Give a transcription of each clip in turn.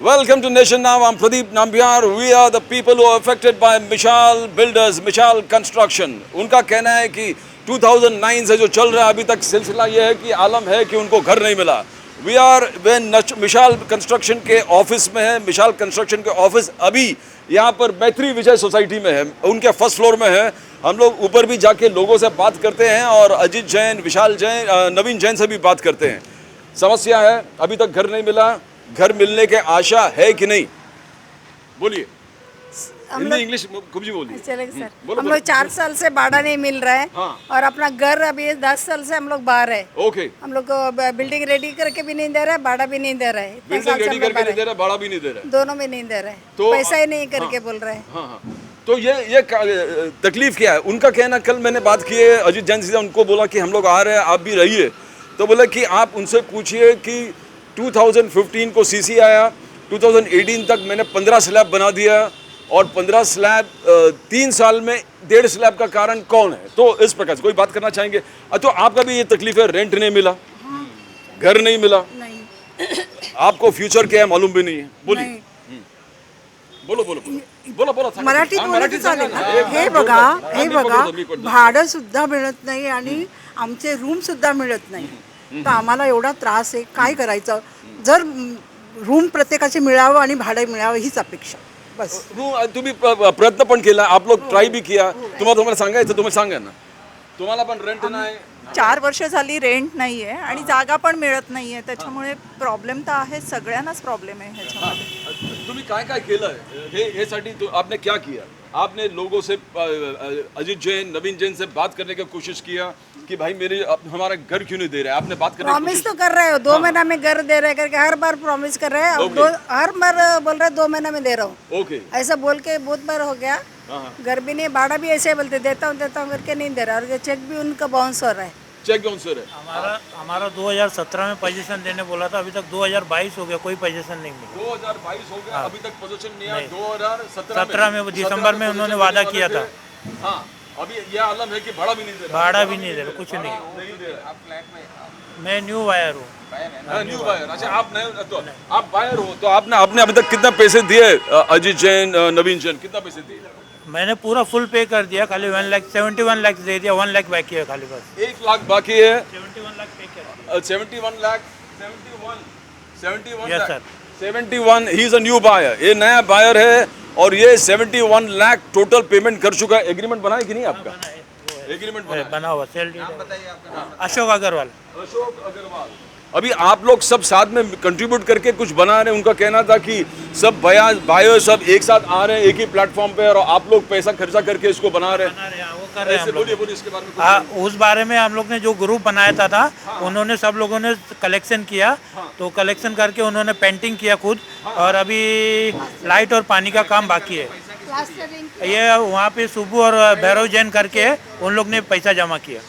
Welcome to Nation Now. I'm Pradeep Nambiar. We are the people who are affected by Mishal Builders, Mishal Construction. उनका कहना है कि 2009 से जो चल रहा है अभी तक सिलसिला ये है कि आलम है कि उनको घर नहीं मिला. We are when मिशाल कंस्ट्रक्शन के ऑफिस में है. मिशाल कंस्ट्रक्शन के ऑफिस अभी यहाँ पर मैत्री विजय सोसाइटी में है, उनके फर्स्ट फ्लोर में है. हम लोग ऊपर भी जाके लोगों से बात करते हैं और अजीत जैन, विशाल जैन, नवीन जैन से भी बात करते हैं. समस्या है, अभी तक घर नहीं मिला. घर मिलने के आशा है कि नहीं? बोलिए. हिंदी इंग्लिश खूब जी बोलिए. चलेगा सर. हम लोग 4 साल से भाड़ा नहीं मिल रहा है. हाँ. और अपना घर अभी 10 साल से हम लोग बाहर है. ओके. हम लोग को बिल्डिंग रेडी करके भी नहीं दे रहा है, भाड़ा भी नहीं दे रहा है. बिल्डिंग रेडी करके नहीं दे रहा, भाड़ा भी नहीं दे रहा, दोनों भी नहीं दे रहा है. तो पैसा ही नहीं करके बोल रहे हैं. हाँ हाँ. तो ये तकलीफ क्या है? उनका कहना, कल मैंने बात की है अजीत जैन से, उनको बोला कि हम लोग आ रहे हैं, आप भी रहिए. तो बोला कि आप उनसे पूछिए कि 2015 को सीसी आया, 2018 तक मैंने 15 स्लैब बना दिया और 15 स्लैब 3 साल में 1.5 स्लैब का कारण कौन है? तो इस प्रकार से कोई बात करना चाहेंगे? तो आपका भी ये तकलीफ है, रेंट नहीं मिला, घर नहीं मिला, नहीं. आपको फ्यूचर क्या है मालूम भी नहीं है. बोलिए. बोलो बोलो बोलो बोलो. मराठीत चालेल ना. हे बघा भाडं सुद्धा मिळत नाही आणि आमचे रूम सुद्धा मिळत नाही. तर आम्हाला एवढा त्रास आहे, काय करायचं? जर रूम प्रत्येकाचे मिळावं आणि भाडं मिळावं हीच अपेक्षा बस. तुम्ही प्रयत्न पण केला, आप लोग ट्राय भी किया. तुम्हाला सांगायचं, तुम्ही सांगा ना. तुम्हाला पण रेंट नाही. 4 वर्ष झाली रेंट नाहीये आणि जागा पण मिळत नाहीये, त्याच्यामुळे प्रॉब्लेम तर आहे, सगळ्यांनाच प्रॉब्लेम आहे ह्याच्यामध्ये. तुम्ही काय काय केलं हे साठी? आपने क्या किया? आपने लोगों से, अजीत जैन, नवीन जैन से बात करने की कोशिश किया कि भाई हमारा घर क्यों नहीं दे रहे? आपने बात करने प्रॉमिस तो कर रहे हो, 2 महीना में घर दे रहे करके हर बार प्रॉमिस कर रहे हैं. हर बार बोल रहे 2 महीना में दे रहा हूँ. ओके. ऐसा बोल के बहुत बार हो गया. घर भी नहीं, भाड़ा भी ऐसे बोलते देता हूँ करके नहीं दे रहा. और चेक भी उनका बाउंस हो रहा है. चेक कौन सर है? हमारा 2017 में पोजीशन देने बोला था, अभी तक 2022 हो गया, कोई पोजीशन नहीं मिला. 2022 हो गया, अभी तक पोजीशन नहीं आया. 2017 में दिसंबर में उन्होंने वादा किया था. हाँ, अभी यह आलम है कि भाड़ा भी नहीं दे रहा. भाड़ा भी नहीं दे रहा, कुछ नहीं. मैं न्यू बायर हूँ. New buyer. अच्छा, आप नए, तो आप बायर हो, तो आपने अभी तक कितना पैसे दिए? अजीत जैन, नवीन जैन, कितना पैसे दिए? मैंने पूरा फुल पे कर दिया, खाली 71 लाख दे दिया. 1 लाख बाकी है खाली बस. 1 लाख बाकी है. 71 लाख पे कर. 71 lakh. 71 yes sir. 71. He is a new buyer. ये नया बायर है और ये 71 लाख टोटल पेमेंट कर चुका है. एग्रीमेंट बना है कि नहीं आपका? एग्रीमेंट बना हुआ. Sale deed. अशोक अग्रवाल. अशोक अग्रवाल. अभी आप लोग सब साथ में कंट्रीब्यूट करके कुछ बना रहे हैं. उनका कहना था कि सब बायो सब एक साथ आ रहे हैं एक ही प्लेटफॉर्म पे और आप लोग पैसा खर्चा करके इसको बना रहे हैं. वो कर रहे हैं हम लोग. बोलिए इसके बारे में. उस बारे में हम लोग ने जो ग्रुप बनाया था उन्होंने सब लोगों ने कलेक्शन किया. तो कलेक्शन करके उन्होंने पेंटिंग किया खुद. और अभी लाइट और पानी का काम बाकी है. ये वहाँ पे सुबह और भैरव जैन करके उन लोग ने पैसा जमा किया.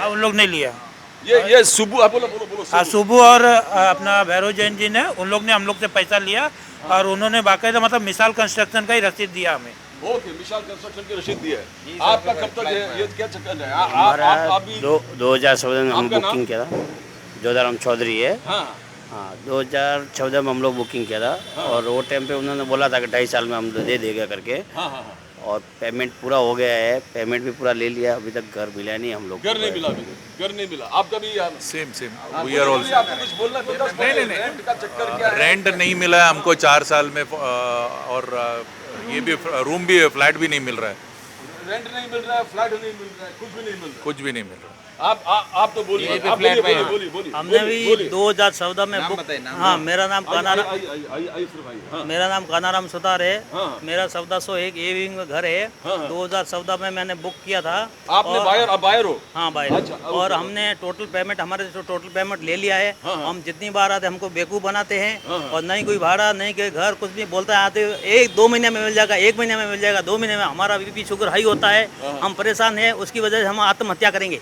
उन लोग ने लिया. ये सुबह बोलो. हाँ, सुबह और अपना भैरव जैन जी ने, उन लोग ने हम लोग से पैसा लिया और उन्होंने बाकायदा मतलब मिसाल कंस्ट्रक्शन का ही रसीद दिया हमें. ओके. मिसाल कंस्ट्रक्शन की रसीद दी है. आपका कब तक है? ये क्या चक्कर है? आप भी 2014 में हम बुकिंग किया था. जोधाराम चौधरी है. हाँ. 2014 में हम लोग बुकिंग किया था. और वो टाइम पे उन्होंने बोला था कि 2.5 साल में हम दे देगा करके. हाँ. और पेमेंट पूरा हो गया है, पेमेंट भी पूरा ले लिया. अभी तक घर मिला नहीं हम लोग. घर नहीं मिला अभी. घर नहीं मिला. आपका भी सेम वी आर ऑल्सो. आपको कुछ बोलना है? नहीं. रेंट का चक्कर क्या है? रेंट नहीं मिला हमको 4 साल में. और ये भी रूम भी, फ्लैट भी नहीं मिल रहा है. रेंट नहीं मिल रहा है, फ्लैट नहीं मिल रहा है, कुछ भी नहीं मिल रहा. कुछ भी नहीं मिल रहा. आप तो बोलिए. बोलिए. हमने भी 2014 में बुक. हाँ, मेरा नाम कानाराम सुतार है. मेरा 1401 ए विंग में घर है. 2014 में मैंने बुक किया था. आपने बायर हो? हाँ, बायर. और हमने टोटल पेमेंट, हमारे से टोटल पेमेंट ले लिया है. हम जितनी बार आते हमको बेवकूफ़ बनाते हैं. और नहीं कोई भाड़ा, नहीं कोई घर, कुछ भी बोलता है. आते 1-2 महीने में मिल जाएगा, 1 महीने में मिल जाएगा, 2 महीने में. हमारा बीपी शुगर हाई होता है, हम परेशान हैं. उसकी वजह से हम आत्महत्या करेंगे.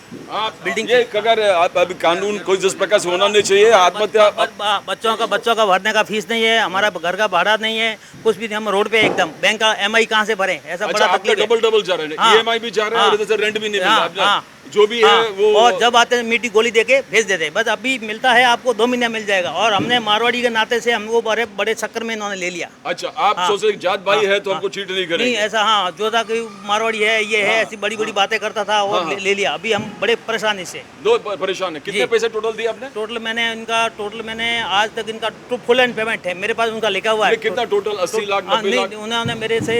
बिल्डिंग ये अगर अभी कानून कोई जिस प्रकार से होना नहीं चाहिए, आत्महत्या. बच्चों का भरने का फीस नहीं है, हमारा घर का भाड़ा नहीं है, कुछ भी. हम रोड पे एकदम, बैंक का EMI कहाँ से भरें? ऐसा बड़ा तकलीफ है. डबल जा रहे हैं. EMI भी जा रहे हैं और इधर से रेंट भी नहीं मिल रहा. जो भी है वो और जब आते हैं मीठी गोली देके भेज देते हैं। बस अभी मिलता है आपको 2 महीने मिल जाएगा। और हमने मारवाड़ी के नाते से हमको बड़े बड़े चक्कर में इन्होंने ले लिया। अच्छा, आप सोच रहे जात भाई है तो हमको चीट नहीं नहीं करेंगे। ऐसा, हाँ, जो था कि मारवाड़ी है, ये है, ऐसी बड़ी बड़ी बातें करता था और ले लिया। अभी हम बड़े परेशानी से दो परेशान है। कितने जी। पैसे टोटल दिए आपने? टोटल मैंने आज तक इनका फुल एंड पेमेंट है मेरे पास, उनका लिखा हुआ है। कितना टोटल? 80 लाख, 90 लाख? उन्होंने मेरे से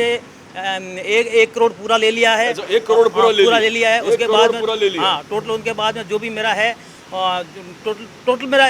1 करोड़ पूरा ले लिया है। अच्छा, 1 करोड़ पूरा ले लिया है। 1 उसके करोड़ बाद पूरा ले लिया। हाँ, टोटल उनके बाद में जो भी मेरा है टोटल मेरा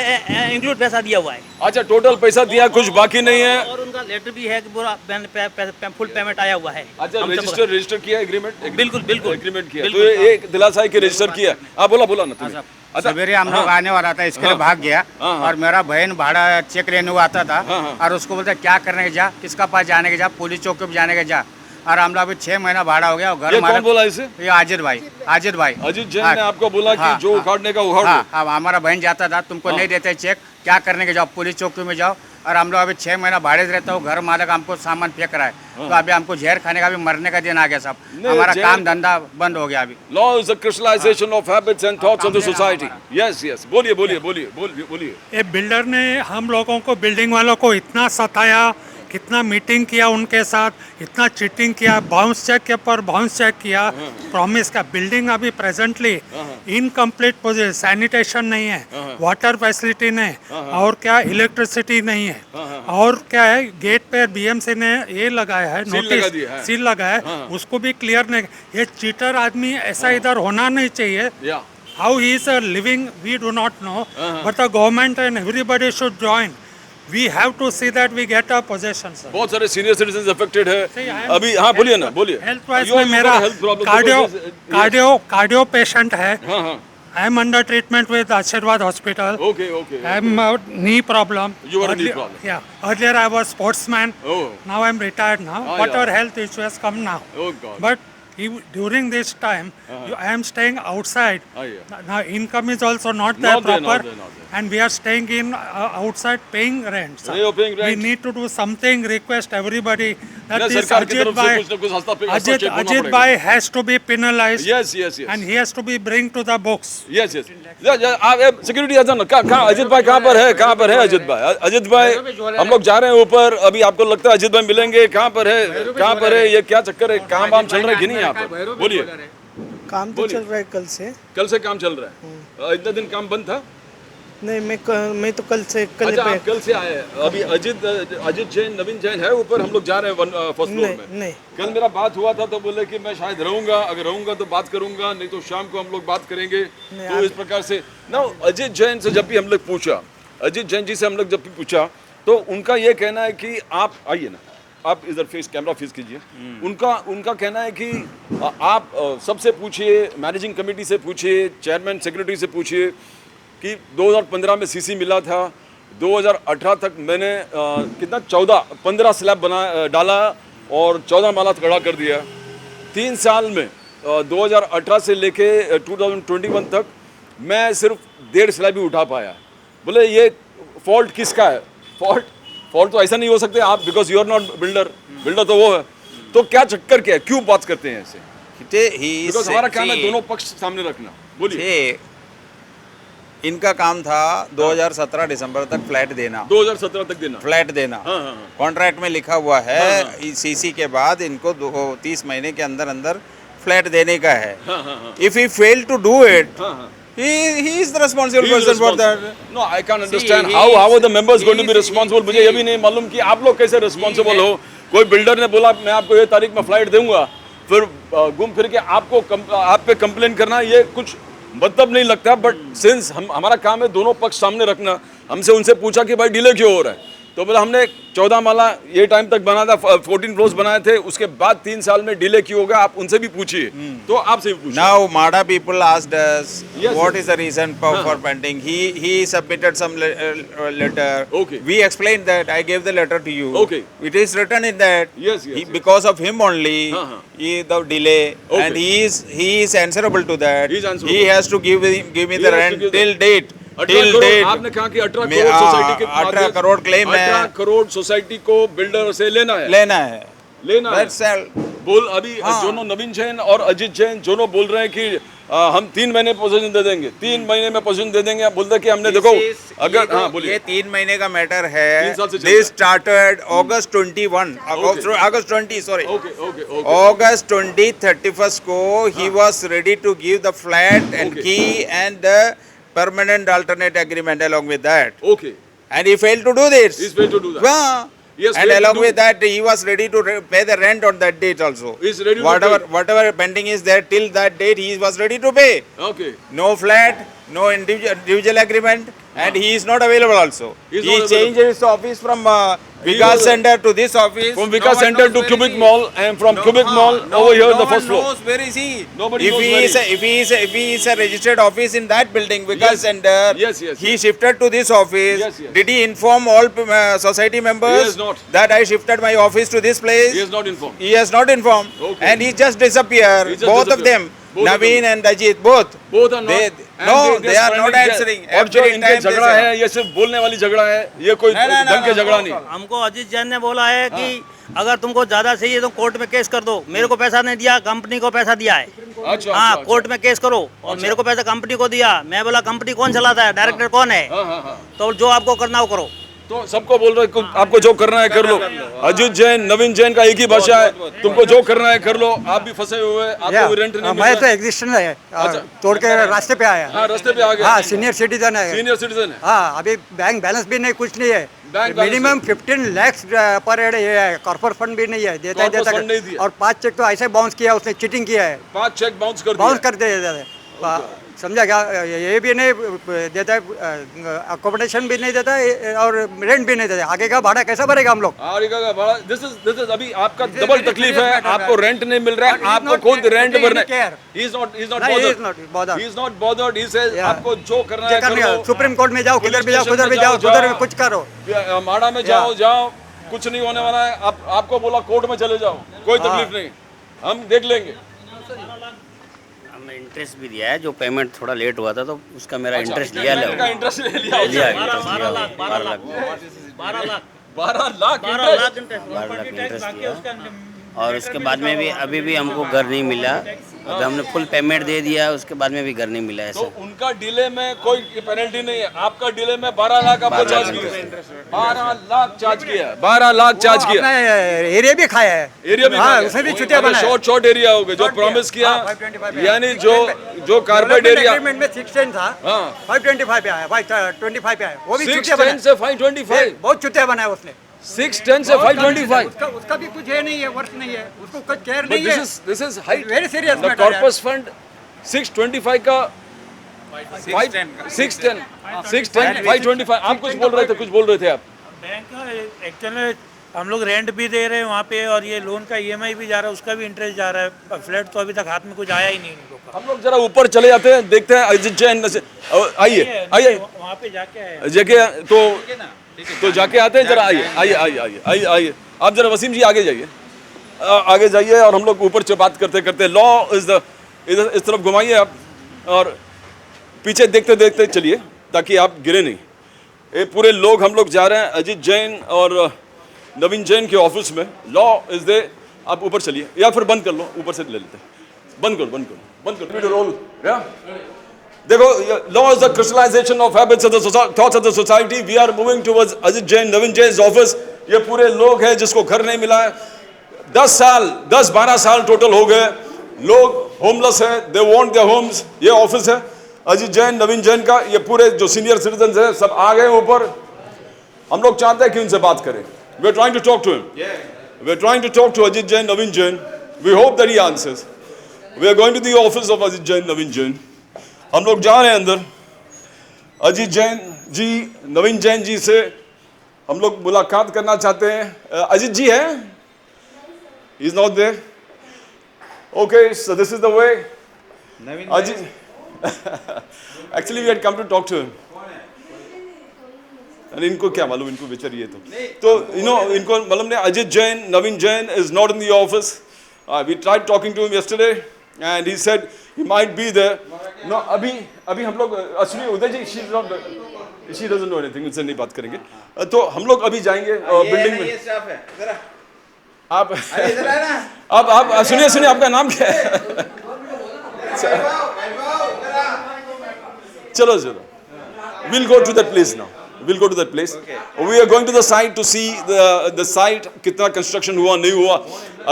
इंक्लूड पैसा दिया हुआ है। अच्छा, टोटल पैसा दिया, कुछ बाकी नहीं है। और उनका लेटर भी है कि पूरा फुल पेमेंट आया हुआ है। अच्छा, हम सब- रजिस्टर किया एग्रीमेंट? बिल्कुल एग्रीमेंट किया। तो ये एक दिलासा है कि रजिस्टर किया। आप बोला ना तुम्हें। अच्छा, सवेरे हम लोग आने वाला था, इसके लिए भाग गया। और मेरा बहन भाड़ा चेक लेने हुआ आता था और उसको बोलता क्या करने के जा, किसका पास जाने के जा, पुलिस चौकी पे जाने के जा। और हम लोग अभी 6 महीना भाड़ा हो गया। और घर ये कौन बोला इसे? ये अजित भाई अजित जैन ने आपको बोला कि जो उखाड़ने का उखाड़ हाँ, हमारा बहन जाता था, तुमको नहीं देते चेक, क्या करने के जाओ, पुलिस चौकी में जाओ। और हम लोग अभी 6 महीना भाड़े से रहता हूँ। घर मालिक हमको सामान फेंक रहा है। तो अभी हमको जहर खाने का भी, मरने का दिन आ गया। सब हमारा काम धंधा बंद हो गया अभी। Law is the crystallisation of habits and thoughts of the society. Yes, बोलिए। ये बिल्डर ने हम लोगों को, बिल्डिंग वालों को इतना सताया, कितना मीटिंग किया उनके साथ, इतना चीटिंग किया, बाउंस चेक के पर बाउंस चेक किया, प्रॉमिस का। बिल्डिंग अभी प्रेजेंटली इनकम्प्लीट पोजीशन, सैनिटेशन नहीं है, वाटर फैसिलिटी नहीं, और क्या इलेक्ट्रिसिटी नहीं है, और क्या है, गेट पे बीएमसी ने ये लगाया है, नोटिस सील लगाया है, उसको भी क्लियर नहीं। ये चीटर आदमी ऐसा इधर होना नहीं चाहिए। How he is living, we do not know, but the government and everybody should join. We have to see that we get our possession, sir. बहुत सारे सीनियर सिटीजन्स अफेक्टेड है अभी। हाँ, बोलिए ना, बोलिए। हेल्थ वाइज में मेरा कार्डियो पेशेंट है। I am under treatment with Ashirwad Hospital. Okay. I am knee problem. You are a knee problem. Yeah. Earlier I was sportsman. Oh. Now I am retired now. Whatever health issue has come now. Oh God. But during this time, I am staying outside. Now income is also not there proper. And we are staying in outside paying rent. Sir. You're paying rent. We need to do something, request everybody that Yeah, this सरकार की तरफ से कुछ ना कुछ हस्ता पे- हस्तक्षेप होना Ajit पड़ेगा। Bhai has to be penalized. Yes. And he has to be bring to the books. Yes. आप सिक्योरिटी आ जाना। कहाँ अजित भाई कहाँ पर है अजित भाई? अजित भाई, हम लोग जा रहे हैं ऊपर। अभी आपको लगता है अजित भाई मिलेंगे? कहाँ पर है? ये क्या चक्कर है? काम वाम चल रहा है कि नहीं यहाँ पर? बोलिए। काम तो चल रहा है कल से काम चल रहा है। इतना दिन काम बंद था? नहीं, मैं तो कल अच्छा, आप कल से आए हैं। अभी अजित जैन, नवीन जैन है ऊपर। हम लोग जा रहे हैं फर्स्ट फ्लोर में। नहीं। कल मेरा बात हुआ था तो बोले कि मैं शायद रहूंगा, अगर रहूंगा तो बात करूंगा, नहीं तो शाम को हम लोग बात करेंगे। तो इस प्रकार से ना अजित जैन से जब भी हम लोग पूछा, अजित जैन जी से हम लोग जब भी पूछा, तो उनका ये कहना है कि आप आइए ना, आप इधर कैमरा फेस कीजिए। उनका कहना है कि आप सबसे पूछिए, मैनेजिंग कमेटी से पूछिए, चेयरमैन सेक्रेटरी से पूछिए कि 2015 में सीसी मिला था, 2018 तक मैंने कितना 15 स्लैब डाला और 14 माला खड़ा कर दिया। 3 साल में 2018 से लेके 2021 तक मैं सिर्फ 1.5 स्लैब ही उठा पाया। बोले ये फॉल्ट किसका है? फॉल्ट तो ऐसा नहीं हो सकते आप, because you are not builder तो वो है। तो क्या चक्कर क्या है, क्यों बात करते हैं ऐसे? बिकॉज हमारा काम है दोनों पक्ष सामने रखना। बोलिए। इनका काम था 2017 दिसंबर तक फ्लैट देना। 2017 तक देना फ्लैट देना। कॉन्ट्रैक्ट में लिखा हुआ है। सीसी के बाद इनको 30 महीने के अंदर फ्लैट देने का है। If he fail to do it, he is the responsible person for that. No, I can't understand how are the members going to be responsible? मुझे ये भी नहीं मालूम कि आप लोग कैसे रिस्पॉन्सिबल हो। कोई बिल्डर ने बोला मैं आपको ये तारीख में फ्लाइट दूंगा, फिर घूम फिर के आप पे कंप्लेन करना, ये कुछ मतलब नहीं लगता। बट सिंस हमारा काम है दोनों पक्ष सामने रखना, हमसे उनसे पूछा कि भाई डिले क्यों हो रहा है, तो बोला हमने 14 माला ये टाइम तक बना था, 14 फ्लोर्स बनाए थे, उसके बाद 3 साल में डिले क्यों होगा, आप उनसे भी पूछिए। तो आपसे भी पूछिए। Now Mada people asked us what is the reason for pending. He submitted some letter. Okay. We explained that. I gave the letter to you. Okay. It is written in that. Yes. Because of him only, the delay, Okay. and he is answerable to that. He is answerable. He has to give me the rent till date. 18 crore आपने कहा कि 18 crore society के 18 crore claim है। 18 crore society को builder से लेना है। बोल अभी दोनों नवीन जैन और अजित जैन दोनों बोल रहे हैं कि हम 3 महीने पोजीशन दे देंगे, 3 महीने में पोजीशन दे देंगे। आप बोलते कि हमने देखो अगर हाँ बोलिए, ये 3 महीने का मैटर है। 3 साल से चल this started August 21, August 20, sorry, August 20, 31st को he was ready to give the flat and key and the permanent alternate agreement along with that. Okay. And he failed to do this. He's failed to do that. Yeah. Yes, And along with that, he was ready to pay the rent on that date also. He's ready to Whatever pending is there till that date, he was ready to pay. Okay. No flat, no individual agreement, and he is not available also. He's He not changed his office from Vikas Center to this office. From No Vikas one Center knows to where Cubic is he. Mall, and from Cubic Mall No- over here no the first one floor. knows where is he. Nobody if knows he where is he if he is a registered office in that building, Vikas Yes. Center, Yes, yes, he yes. shifted to this office. Yes, yes. Did he inform all society members He has not. that I shifted my office to this place? He is not informed. He has not informed, Okay. and he just disappeared. He just Both of disappeared. them, Both of Naveen them. and Ajit, both. Both are not. They, And no, they are spending not their- answering. और जो Every इनके time they झगड़ा say. है, ये सिर्फ बोलने वाली झगड़ा है, ये कोई ढंग के झगड़ा नहीं। हमको अजीत जैन ने बोला है कि अगर तुमको ज्यादा चाहिए तो कोर्ट में केस कर दो। मेरे को पैसा नहीं दिया, कंपनी को पैसा दिया है। अच्छा, हाँ, अच्छा, कोर्ट में केस करो और मेरे को पैसा कंपनी को दिया। मैं बोला कंपनी कौन चलाता है, डायरेक्टर कौन है, तो जो आपको करना वो करो। तो सबको बोल रहे हैं आपको जो करना है कर लो। अजीत जैन, नवीन जैन का एक ही भाषा है, तुमको जो करना है कर लो। आप भी फंसे हुए हैं, आपको भी रेंट नहीं मिल मैं तो रहा। एग्जिस्टेंट है, तोड़ के रास्ते पे आया। हाँ, रास्ते पे आ गए। हाँ, सीनियर सिटीजन है। सीनियर सिटीजन है। हाँ, अभी बैंक बैलेंस भी नहीं, कुछ नहीं है। बैंक बैलेंस मिनिमम 15 लाख पर हेड है, कॉर्पोरेट फंड भी नहीं है, देता है कॉर्पोरेट फंड नहीं दिया। और 5 चेक तो ऐसे बाउंस किया, उसने चीटिंग किया है। 5 चेक बाउंस कर बाउंस दिया। कर दे समझा क्या? ये भी नहीं देता है, अकोमोडेशन भी नहीं देता है और रेंट भी नहीं देता है। आगे का भाड़ा कैसा भरेगा हम लोग? आगे का भाड़ा दिस इज अभी आपका डबल तकलीफ है। आपको रेंट नहीं मिल रहा है, आपको खुद रेंट भरना है। He is not bothered. He is not bothered. He says आपको जो करना है कर लो। सुप्रीम कोर्ट में जाओ, किधर भी जाओ, कुधर भी जाओ, कुधर भी कुछ करो। माड़ा में जाओ, कुछ नहीं होने वाला है। आपको बोला कोर्ट में चले जाओ, कोई तकलीफ नहीं, हम देख लेंगे। हमने इंटरेस्ट भी दिया है, जो पेमेंट थोड़ा लेट हुआ था तो उसका मेरा इंटरेस्ट लिया इंटरेस्ट ले लिया। 12 लाख इंटरेस्ट लिया। और उसके बाद में भी अभी भी हमको घर नहीं मिला। अभी हमने फुल पेमेंट दे दिया, उसके बाद में भी घर नहीं मिला है। तो उनका डिले में कोई पेनल्टी नहीं है, आपका डिले में 12 लाख आपको चार्ज किया। 12 लाख चार्ज किया, 12 लाख चार्ज किया। एरिया भी खाया है, एरिया भी हाँ, उसमें भी छुट्टियां बनाया। शॉर्ट एरिया हो गए, जो प्रॉमिस किया, यानी जो कारपेट एरिया एग्रीमेंट में 610 था, 525 पे आया, 525 पे आया। वो भी छुट्टियां 610 से 525, बहुत छुट्टियां बनाया उसने। 610 से 525। उसका भी कुछ है नहीं है, वर्थ नहीं है, उसको कुछ केयर नहीं है। This is high. Very serious The matter, corpus fund 625 का 610 525। आप कुछ बोल रहे थे आप। बैंक का एक्चुअली हम लोग रेंट भी दे रहे हैं वहाँ पे, और ये लोन का EMI भी जा रहा है, उसका भी इंटरेस्ट जा रहा है। फ्लैट तो अभी तक हाथ में कुछ आया ही नहीं इन लोग का। हम लोग जरा ऊपर चले जाते हैं, देखते हैं अजीत जैन से। आइए वहाँ पे जाके आए जगह तो जाके आते हैं। जरा आइए आप जरा वसीम जी आगे जाइए और हम लोग ऊपर से बात करते करते लॉ इधर इस तरफ घुमाइए आप, और पीछे देखते देखते चलिए ताकि आप गिरे नहीं। ये पूरे लोग हम लोग जा रहे हैं अजीत जैन और नवीन जैन के ऑफिस में। Law is they. आप ऊपर चलिए या फिर बंद कर लो, ऊपर से ले लेते हैं। बंद करो रोल। देखो, law is the crystallization of habits of the thoughts of the society. We are moving towards Ajit Jain, Navin Jain's office. ये पूरे लोग हैं जिसको घर नहीं मिला है। 10-12 साल टोटल हो गए। लोग होमलेस हैं, they want their homes। ये ऑफिस है अजीत जैन, नवीन जैन का। ये पूरे जो सीनियर सिटीजन हैं सब आ गए ऊपर। हम लोग चाहते हैं कि उनसे बात करें। We are trying to talk to him. We are trying to talk to Ajit Jain, Navin Jain. We hope that he answers. We are going to the office of Ajit Jain, Navin Jain. हम लोग जा रहे हैं अंदर। अजीत जैन जी, नवीन जैन जी से हम लोग मुलाकात करना चाहते हैं। अजीत जी है? He is not there. Okay, so this is the way. Ajit actually we had come to talk to him. अरे इनको क्या मालूम, इनको बेचारी है तो इनको मालूम नहीं। अजीत जैन, नवीन Jain is not in the office. We tried talking to him yesterday and he said he might be there. No, अभी हम लोग अश्विनी उदय जी, she doesn't know anything, उनसे नहीं बात करेंगे। तो हम लोग अभी जाएंगे बिल्डिंग में। आप सुनिए आपका नाम क्या है? चलो चलो, we'll go to that place now. We'll go to that place. We are going to the site to see the site कितना कंस्ट्रक्शन हुआ नहीं हुआ.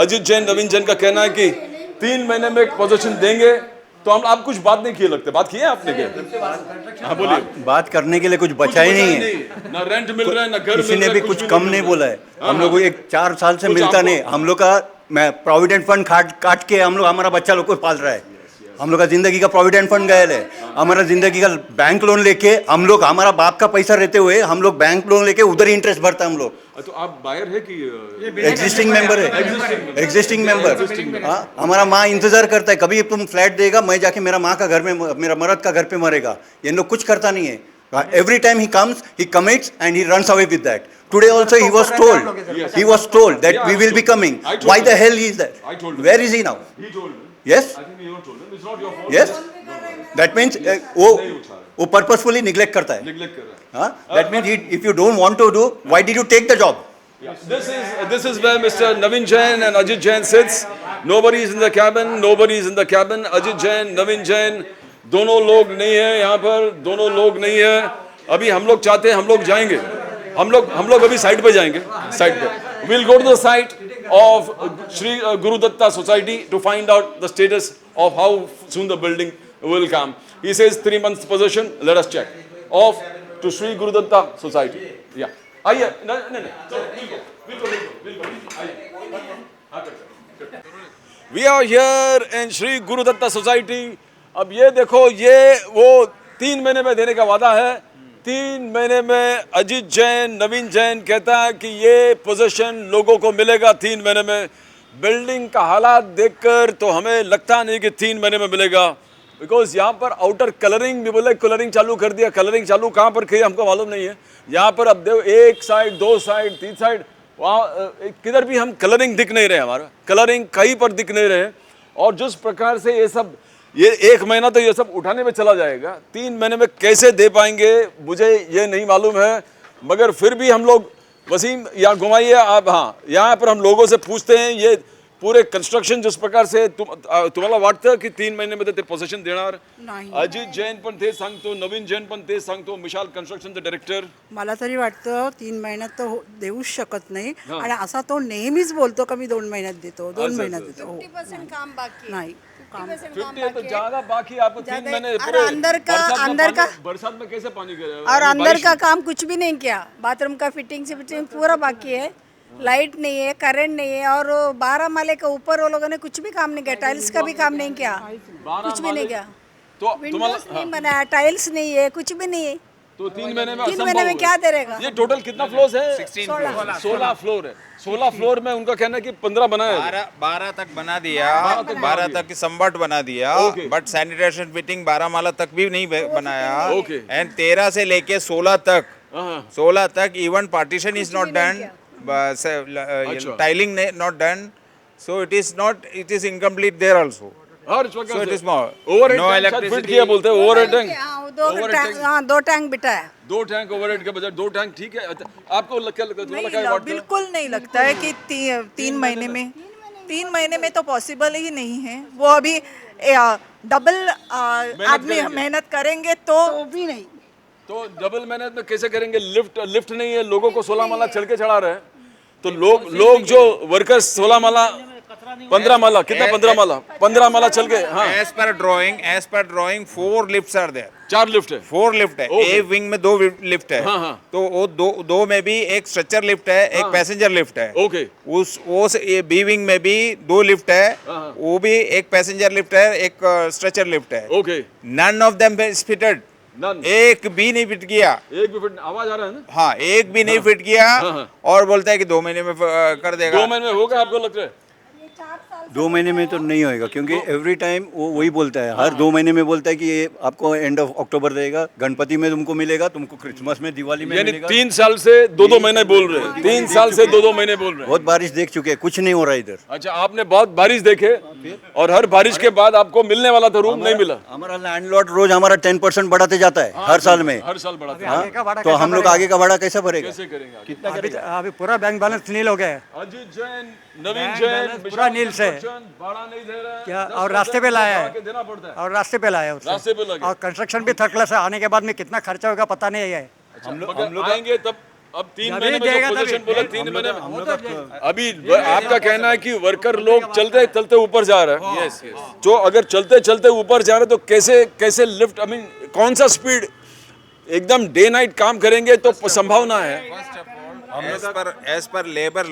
अजीत जैन, नवीन जैन का कहना है कि 3 महीने में पोजीशन देंगे. तो हम आप कुछ बात नहीं किए लगते. बात की है आपने क्या? हाँ बोलिए. बात करने के लिए कुछ बचा ही नहीं है. ना रेंट मिल रहा है, ना घर किसी ने भी कुछ कम नहीं बोला है. हम लोग को एक 4 साल से मिलता नहीं. हम लोग का प्रोविडेंट फंड काट के हम लोग हमारा बच्चा लोग को पाल रहा है. हम लोग का जिंदगी का प्रोविडेंट फंड गया है. हमारा जिंदगी का बैंक लोन लेके हम लोग, हमारा बाप का पैसा रहते हुए हम लोग बैंक लोन लेके उधर इंटरेस्ट भरता है हम लोग. तो आप बायर है कि एग्जिस्टिंग मेंबर है? Existing member. हमारा माँ इंतजार करता है कभी तुम फ्लैट देगा, मैं जाके मेरा माँ का घर में, मेरा मर्द का घर पे मरेगा. ये लोग कुछ करता नहीं है. Every time he comes, he commits and he runs away with that. Today also he was told that we will be coming. Why the hell is that? Where is he now? He told me. Yes? I think you told him. It's not your fault. Yes? That means वो purposefully neglect करता है. Neglect कर रहा है. That means if you don't want to do, why did you take the job? This is where Mr. Navin Jain and Ajit Jain sits. Nobody is in the cabin. Nobody is in the cabin. Ajit Jain, Navin Jain, दोनों लोग नहीं है यहाँ पर. दोनों लोग नहीं है. अभी हम लोग चाहते हैं, हम लोग जाएंगे. हम लोग अभी साइड पे जाएंगे. साइड पे. We'll go to the site of Shri Guru Datta Society to find out the status of how soon the building will come. He says 3 months possession. Let us check. Off to Shri Guru Datta Society. Yeah. आइए. नहीं. We'll go. We are here in Shri Guru Datta Society. अब ये देखो, ये वो 3 महीने में देने का वादा है. 3 महीने में अजीत जैन, नवीन जैन कहता है कि ये पोजीशन लोगों को मिलेगा 3 महीने में. बिल्डिंग का हालात देखकर तो हमें लगता नहीं कि 3 महीने में मिलेगा. बिकॉज यहाँ पर आउटर कलरिंग भी बोले, कलरिंग चालू कर दिया. कलरिंग चालू कहाँ पर की हमको मालूम नहीं है. यहाँ पर अब देखो, 1 साइड, 2 साइड, 3 साइड, वहाँ किधर भी हम कलरिंग दिख नहीं रहे. हमारा कलरिंग कहीं पर दिख नहीं रहे. और जिस प्रकार से ये 1 महीना तो ये सब उठाने में चला जाएगा. 3 महीने में कैसे दे पाएंगे मुझे ये नहीं मालूम है. मगर फिर भी हम लोग, वसीम यहाँ घुमाइए आप. हाँ, यहाँ पर हम लोगों से पूछते हैं ये पूरे कंस्ट्रक्शन जिस प्रकार से तुम्हाला वाटतं की 3 महिन्यामध्ये ते पोझिशन देणार. अजित जैन पण ते सांगतो, नवीन जैन पण ते सांगतो, विशाल कन्स्ट्रक्शनचे डायरेक्टर. मला तरी वाटतं 3 महिन्यात तो देऊच शकत नाही. आणि असा तो नेहमीच बोलतो का मी 2 महिन्यात देतो, 2 महिन्यात देतो. 50% काम बाकी नाही. 50 तो ज्यादा बाकी. आपको 3 महीने और अंदर का बरसात में कैसे पानी गिरा. और अंदर का काम कुछ भी नहीं किया. बाथरूम का फिटिंग से पूरा बाकी है. लाइट नहीं है, करंट नहीं है. और 12 माले के ऊपर वो लोगों ने कुछ भी काम नहीं किया. टाइल्स का भी काम नहीं किया, कुछ भी नहीं किया. तो विंडोज नहीं बनाया, टाइल्स नहीं है, कुछ भी नहीं है. तो 3 महीने में 3 महीने में क्या देगा. ये टोटल कितना फ्लोर है? 16 फ्लोर है. 16 फ्लोर में उनका कहना है कि 15 बनाया. 12 तक बना दिया. 12 तक संबट बना दिया. बट सैनिटेशन फिटिंग 12 माला तक भी नहीं बनाया. एंड 13 से लेके 16 तक even partition is not done. Tiling not done. So it is incomplete there also. So it is more. Overhead no electricity. किया बोलते हैं overhead tank. 2 टैंक बिठाया. 2 टैंक overhead के बजाय 2 टैंक ठीक है. आपको क्या लगता है? बिल्कुल नहीं लगता है कि 3 महीने में. 3 महीने में तो पॉसिबल ही नहीं है. वो अभी डबल आदमी मेहनत करेंगे तो भी नहीं. तो डबल मेहनत में कैसे करेंगे? लिफ्ट नहीं है. लोगों को 16 माला चढ़ के चढ़ा रहे हैं. तो लोग जो वर्कर्स 16 माला 15 माला कितना 15 माला चल गए. हाँ. As per drawing 4 lifts are there. 4 lift है. 4 लिफ्ट है. A विंग में 2 लिफ्ट है. तो वो दो में भी एक स्ट्रक्चर लिफ्ट है, एक पैसेंजर लिफ्ट है. ओके. उस बी विंग में भी 2 लिफ्ट है. वो भी एक पैसेंजर लिफ्ट है, एक स्ट्रक्चर लिफ्ट है. Okay. None of them is fitted. एक भी नहीं फिट किया. एक भी फिट. आवाज आ रहा है ना. हाँ, एक भी नहीं फिट किया. और बोलता है कि 2 महीने में कर देगा. 2 महीने में होगा आपको लगता है? 2 महीने में तो नहीं होएगा क्योंकि एवरी टाइम वो वही बोलता है. हर 2 महीने में बोलता है कि ये आपको एंड ऑफ अक्टूबर देगा, गणपति में तुमको मिलेगा, तुमको क्रिसमस में, दिवाली में मिलेगा. 3 साल से 2 महीने बोल रहे हैं. 3 साल से 2 महीने बोल रहे हैं. बहुत बारिश देख चुके हैं, कुछ नहीं हो रहा इधर. अच्छा, आपने बहुत बारिश देखे और हर बारिश के बाद आपको मिलने वाला था रूम, नहीं मिला. हमारा लैंडलॉर्ड रोज हमारा 10% बढ़ाते जाता है हर साल में. हर साल बढ़ाते. तो हम लोग आगे का भाड़ा कैसे भरेगा? कैसे करेंगे? कितना अभी पूरा बैंक बैलेंस नील हो गया है. अजीत जैन, नवीन जैन, पूरा नील से. भाड़ा नहीं दे रहे हैं, क्या 10% और रास्ते पे लाया भाड़ा के है देना पड़ता है। और रास्ते पे लाया है उससे। रास्ते पे लगे। और कंस्ट्रक्शन भी थर्ड क्लास है, आने के बाद में कितना खर्चा होगा पता नहीं है। हम लोग आएंगे तब, अब 3 जब महीने ही में देगा जो तभी। पोजीशन बोला 3 महीने में, अभी आपका कहना है कि वर्कर लोग चलते चलते ऊपर जा रहे हैं। यस, जो अगर चलते चलते ऊपर जा रहे हैं तो कैसे कैसे लिफ्ट, आई मीन कौन सा स्पीड, एकदम डे नाइट काम करेंगे तो संभावना है। as per labor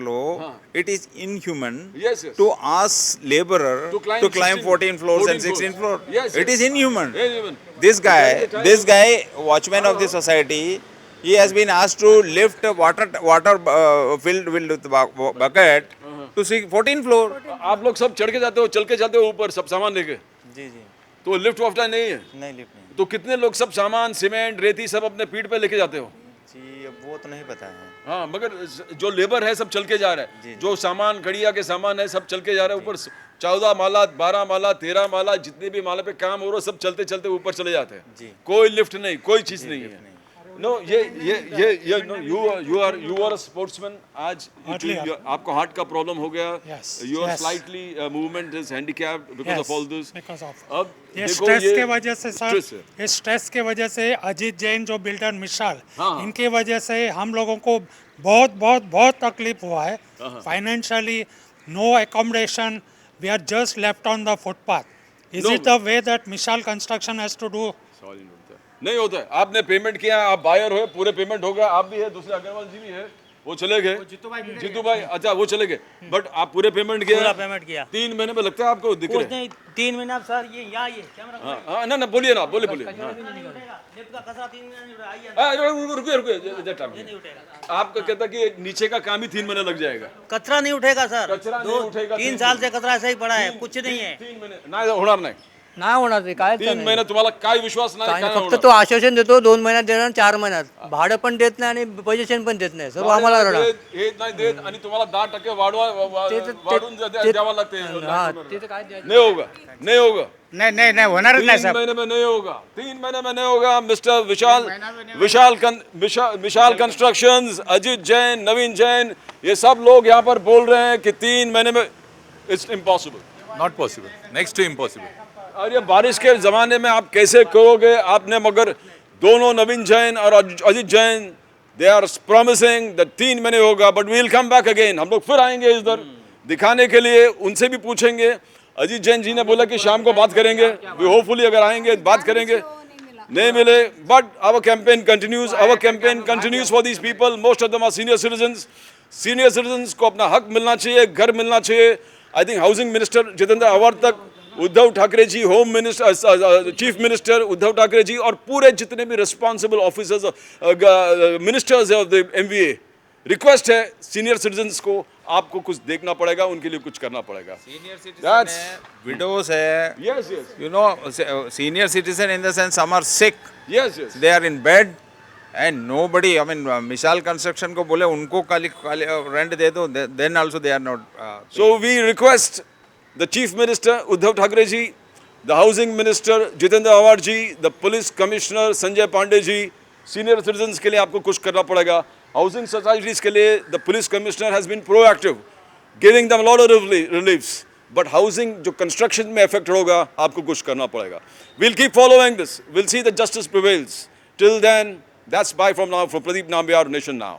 law, it is inhuman Yes, yes. to ask laborer To climb to climb 16 14 floors and 14 16 floors. floors. Yes, It yes. is inhuman. Inhuman. This guy, watchman of the society, he has been asked to lift water filled with bucket to see 14 floor. आप लोग सब चढ़ के जाते हो, चल के जाते हो ऊपर सब सामान लेके, जी जी तो लिफ्ट वाफ्ट नहीं है? नहीं लिफ्ट नहीं तो कितने लोग सब सामान सीमेंट रेती सब अपने पीठ पे लेके जाते हो? जी, अब वो तो नहीं पता है। हाँ, मगर जो लेबर है सब चल के जा रहा है, जो सामान खड़िया के सामान है सब चल के जा रहा है ऊपर। 14 माला 12 माला 13 माला जितने भी माला पे काम हो रहा है सब चलते चलते ऊपर चले जाते हैं। कोई लिफ्ट नहीं, कोई चीज नहीं है। नो ये no you are a sportsman. आज आपको हार्ट का प्रॉब्लम हो गया, you are slightly movement is handicapped because of all this. अब ये देखो स्ट्रेस ये के वजह से सर, ये स्ट्रेस के वजह से अजीत जैन जो बिल्डर मिशाल, इनके वजह से हम लोगों को बहुत बहुत बहुत तकलीफ हुआ है। Financially no accommodation, we are just left on the footpath. Is it the way that Mishal construction has to do? नहीं होता है। आपने पेमेंट किया, आप बायर हो, पूरे पेमेंट हो गया, आप भी है, दूसरे अग्रवाल जी भी है, वो चले गए, जीतू भाई, अच्छा वो चले गए, बट आप पूरे पेमेंट किया? पूरा पेमेंट किया। 3 महीने में लगता है आपको दिख रहा है? नहीं, 3 महीना सर, ये यहाँ ये कैमरा। हाँ ना बोलिए ना, बोलिए। लिफ्ट का कचरा 3 महीने में आइए। रुकिए आपका कहता कि नीचे का काम ही 3 महीने लग जाएगा? कचरा नहीं उठेगा सर, कचरा नहीं उठेगा। 3 साल से कचरा ऐसा ही पड़ा है, कुछ नहीं है। 3 महीने नाही होणार नाही, नाही होणार ते काय 3 महिने तुम्हाला काय विश्वास नाही? काय फक्त तो आश्वासन देतो 2 महिन्यात देणार, 4 महिन्यात भाडं पण देत नाही आणि पोझिशन पण देत नाही, सर्व आम्हाला रडा हे नाही देत आणि तुम्हाला 10% वाढून द्यावा लागते। नहीं होगा, नहीं होगा, नहीं होणार नाही 3 साहब। महीने में नहीं होगा, 3 महीने में नहीं होगा। मिस्टर विशाल कंस्ट्रक्शंस, अजीत जैन, नवीन जैन, ये सब लोग यहाँ पर बोल रहे हैं कि 3 महीने में it's impossible. Not possible, next to impossible. और ये बारिश के ज़माने में आप कैसे करोगे? आपने मगर दोनों नवीन जैन और Ajit Jain, they are promising that 3 महीने होगा, but we will come back again. हम लोग फिर आएंगे इधर दिखाने के लिए, उनसे भी पूछेंगे। अजीत जैन जी ने बोला कि शाम को बात करेंगे, वी होपफुली अगर आएंगे बात करेंगे, नहीं मिले, but our campaign continues for these people. Most of them are senior citizens को अपना हक मिलना चाहिए, घर मिलना चाहिए। I think housing minister Jitendra Awhad तक, Uddhav Thackeray ji home minister, chief minister Uddhav Thackeray ji और पूरे जितने भी responsible officers ministers of the MVA, request है सीनियर सिटीजन्स को, आपको कुछ देखना पड़ेगा, उनके लिए कुछ करना पड़ेगा। Senior citizen है, widows है, yes, you know, senior citizen in the sense some are sick, yes, they are in bed and nobody, I mean, Mishal construction को बोले उनको खाली रेंट दे दो, then also they are not. So we request the Chief Minister Uddhav Thackeray ji, the Housing Minister Jitendra Awad ji, the Police Commissioner Sanjay Pandey ji, senior citizens के लिए आपको कुछ करना पड़ेगा। Housing societies के लिए the Police Commissioner has been proactive, giving them a lot of reliefs. But housing जो construction में affected होगा, आपको कुछ करना पड़ेगा। We'll keep following this. We'll see that justice prevails. Till then, that's bye from now from Pradeep Nambiar, Nation Now.